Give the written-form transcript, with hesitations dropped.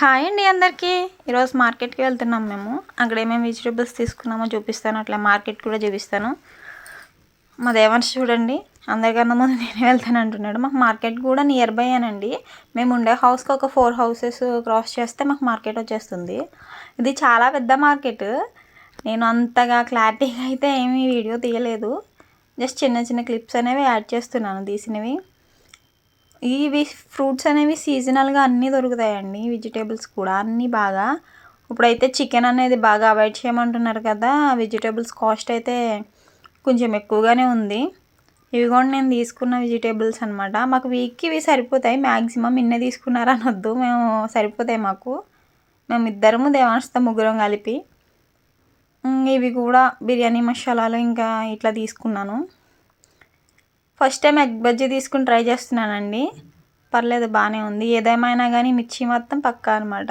Hi అండి అందరికీ. ఈరోజు మార్కెట్కి వెళ్తున్నాం మేము. అక్కడ ఏమేమి వెజిటేబుల్స్ తీసుకున్నామో చూపిస్తాను, అట్లా మార్కెట్ కూడా చూపిస్తాను. మా దేవాంశ్ చూడండి, అందరికన్నా ముందు నేనే వెళ్తాను అంటున్నాడు. మాకు మార్కెట్ కూడా నియర్ బై అనండి. మేము ఉండే హౌస్కి ఒక 4 హౌసెస్ క్రాస్ చేస్తే మాకు మార్కెట్ వచ్చేస్తుంది. ఇది చాలా పెద్ద మార్కెట్. నేను అంతగా క్లారిటీగా అయితే ఏమీ వీడియో తీయలేదు, జస్ట్ చిన్న చిన్న క్లిప్స్ అనేవి యాడ్ చేస్తున్నాను తీసినవి. ఇవి ఫ్రూట్స్ అనేవి సీజనల్గా అన్నీ దొరుకుతాయండి, వెజిటేబుల్స్ కూడా అన్నీ బాగా. ఇప్పుడైతే చికెన్ అనేది బాగా అవాయిడ్ చేయమంటున్నారు కదా, వెజిటేబుల్స్ కాస్ట్ అయితే కొంచెం ఎక్కువగానే ఉంది. ఇవి కూడా నేను తీసుకున్న వెజిటేబుల్స్ అనమాట. మాకు వీక్కి ఇవి సరిపోతాయి, మ్యాక్సిమం ఇన్నే తీసుకున్నారని వద్దు, మేము సరిపోతాయి మాకు. మేము ఇద్దరము దేవాంశతో ముగ్గురం కలిపి. ఇవి కూడా బిర్యానీ మసాలాలు ఇంకా ఇట్లా తీసుకున్నాను. ఫస్ట్ టైం ఎగ్ బజ్జీ తీసుకుని ట్రై చేస్తున్నానండి, పర్లేదు బాగానే ఉంది. ఏదేమైనా కానీ మిర్చి మాత్రం పక్కా అనమాట.